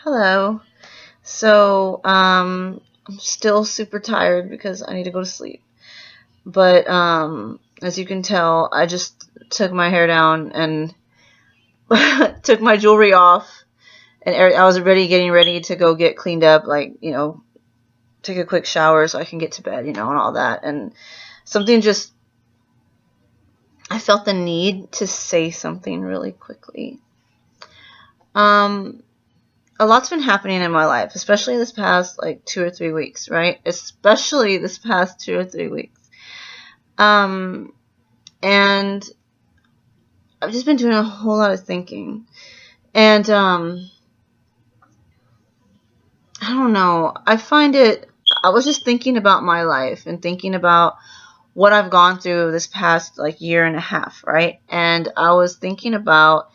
Hello. I'm still super tired because I need to go to sleep. But as you can tell, I just took my hair down and took my jewelry off, and I was already getting ready to go get cleaned up, take a quick shower so I can get to bed, and all that. And something just, I felt the need to say something really quickly. Um, a lot's been happening in my life, especially this past 2 or 3 weeks, right? Especially this past 2 or 3 weeks. Um, and I've just been doing a whole lot of thinking. And I don't know. I was just thinking about my life and thinking about what I've gone through this past year and a half, right? And I was thinking about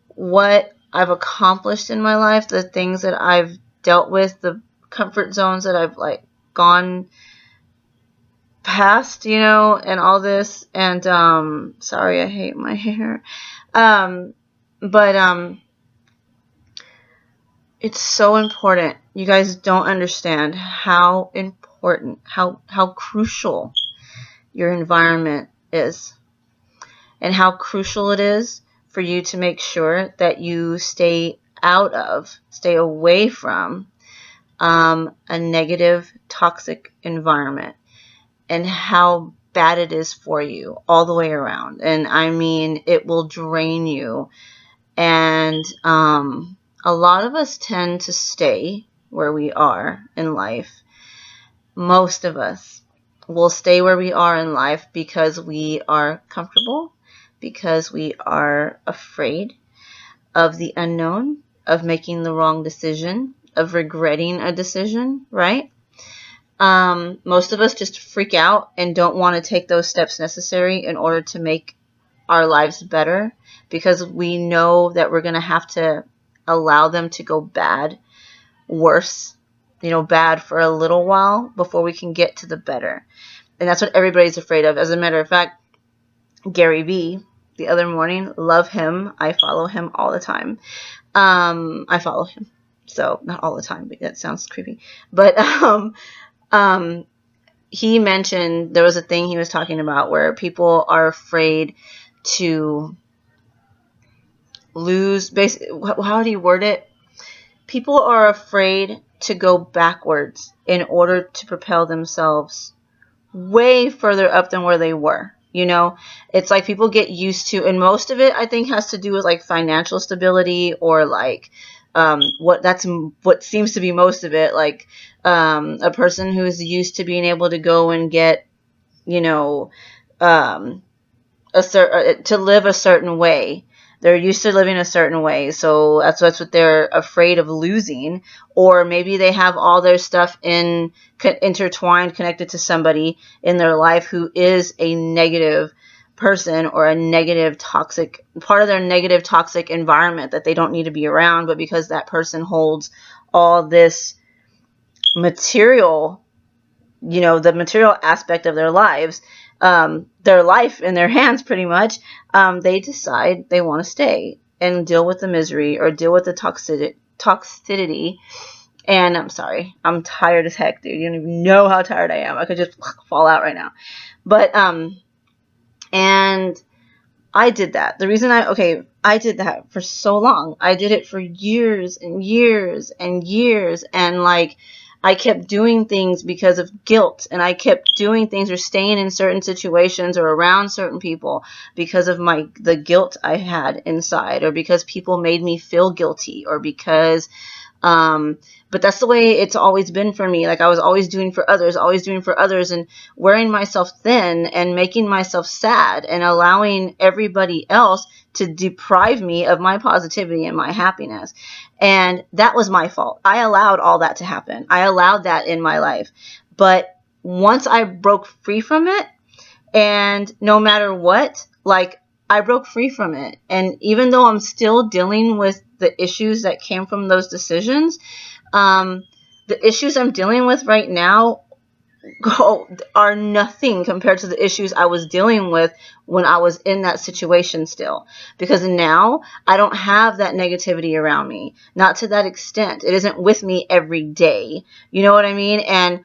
what I've accomplished in my life, the things that I've dealt with, the comfort zones that I've gone past, and all this. And sorry, I hate my hair. But it's so important. You guys don't understand how important, how crucial your environment is, and how crucial it is for you to make sure that you stay away from a negative, toxic environment, and how bad it is for you all the way around. And I mean, it will drain you. And a lot of us tend to stay where we are in life. Most of us will stay where we are in life because we are comfortable, because we are afraid of the unknown, of making the wrong decision, of regretting a decision, right? Most of us just freak out and don't want to take those steps necessary in order to make our lives better, because we know that we're going to have to allow them to go worse, bad for a little while before we can get to the better. And that's what everybody's afraid of. As a matter of fact, Gary Vee, the other morning, love him. I follow him all the time. I follow him. So not all the time, but that sounds creepy. But he mentioned there was a thing he was talking about where people are afraid to lose. Basically, how do you word it? People are afraid to go backwards in order to propel themselves way further up than where they were. It's like people get used to, and most of it I think has to do with financial stability, or what seems to be most of it, a person who is used to being able to go and get, to live a certain way. They're used to living a certain way, so that's what they're afraid of losing. Or maybe they have all their stuff intertwined, connected to somebody in their life who is a negative person, or a negative toxic part of their negative toxic environment that they don't need to be around. But because that person holds all this material, the material aspect of their lives, their life in their hands pretty much, they decide they want to stay and deal with the misery, or deal with the toxicity. And I'm sorry, I'm tired as heck, dude. You don't even know how tired I am. I could just fall out right now. But and I did that. The reason I did that for so long. I did it for years and years and years, and I kept doing things because of guilt, and I kept doing things or staying in certain situations or around certain people because of the guilt I had inside, or because people made me feel guilty, or because but that's the way it's always been for me. I was always doing for others, and wearing myself thin and making myself sad, and allowing everybody else to deprive me of my positivity and my happiness. And that was my fault. I allowed all that to happen. I allowed that in my life. But once I broke free from it, and no matter what, I broke free from it. And even though I'm still dealing with the issues that came from those decisions, the issues I'm dealing with right now are nothing compared to the issues I was dealing with when I was in that situation still. Because now I don't have that negativity around me. Not to that extent. It isn't with me every day. You know what I mean? And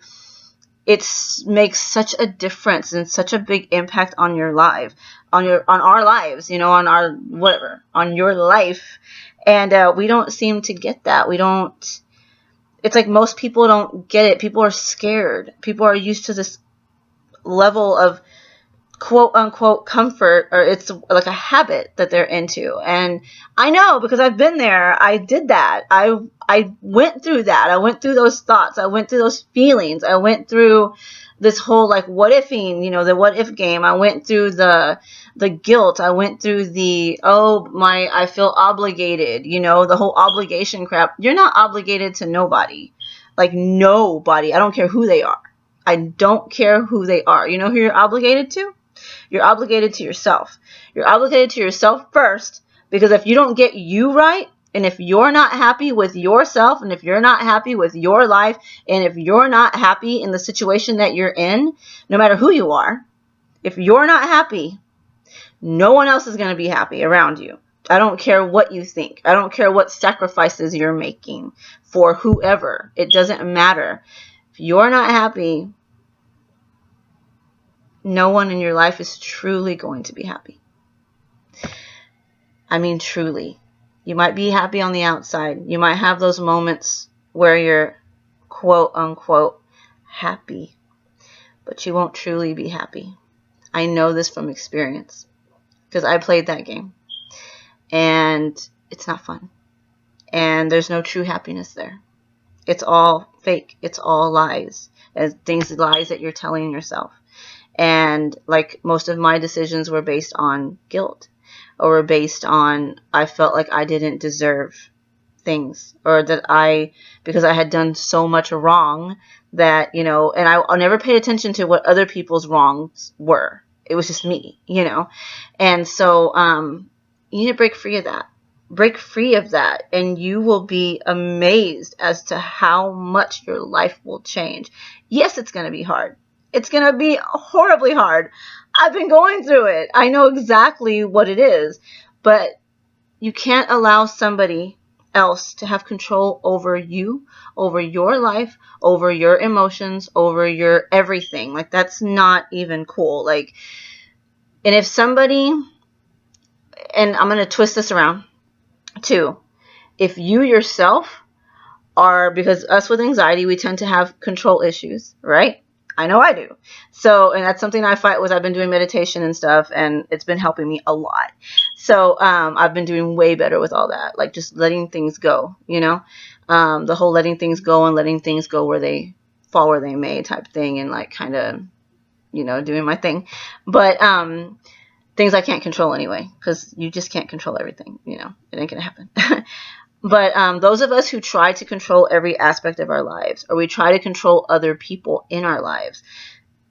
it makes such a difference and such a big impact on your life, on our lives, on our whatever, on your life. And we don't seem to get that. We don't. It's like most people don't get it. People are scared. People are used to this level of quote unquote comfort, or it's like a habit that they're into. And I know, because I've been there. I did that. I went through that. I went through those thoughts. I went through those feelings. I went through this whole like what ifing, the what if game. I went through the guilt. I went through I feel obligated, the whole obligation crap. You're not obligated to nobody. Like nobody. I don't care who they are. I don't care who they are. You know who you're obligated to? You're obligated to yourself. You're obligated to yourself first, because if you don't get you right, and if you're not happy with yourself, and if you're not happy with your life, and if you're not happy in the situation that you're in, no matter who you are, if you're not happy, no one else is going to be happy around you. I don't care what you think. I don't care what sacrifices you're making for whoever. It doesn't matter. If you're not happy, no one in your life is truly going to be happy. I mean, truly. You might be happy on the outside. You might have those moments where you're quote unquote happy, but you won't truly be happy. I know this from experience, because I played that game, and it's not fun, and there's no true happiness there. It's all fake. It's all lies. Lies that you're telling yourself. And like most of my decisions were based on guilt, or were based on I felt like I didn't deserve things, or that because I had done so much wrong that, and I never paid attention to what other people's wrongs were. It was just me, And so you need to break free of that. Break free of that, and you will be amazed as to how much your life will change. Yes, it's going to be hard. It's going to be horribly hard. I've been going through it. I know exactly what it is. But you can't allow somebody else to have control over you, over your life, over your emotions, over your everything. Like, that's not even cool. Like, and if somebody, and I'm going to twist this around too, if you yourself are, because us with anxiety, we tend to have control issues, right? I know I do. So, and that's something I fight with. I've been doing meditation and stuff, and it's been helping me a lot. So, I've been doing way better with all that. Like just letting things go, the whole letting things go and letting things go where they fall where they may type thing, and like kind of, doing my thing. But, things I can't control anyway, because you just can't control everything, it ain't gonna happen. But those of us who try to control every aspect of our lives, or we try to control other people in our lives,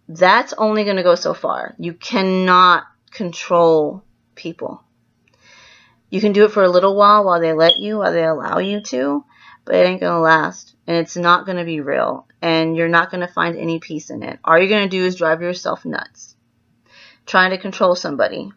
that's only going to go so far. You cannot control people. You can do it for a little while they let you, while they allow you to, but it ain't going to last, and it's not going to be real, and you're not going to find any peace in it. All you're going to do is drive yourself nuts trying to control somebody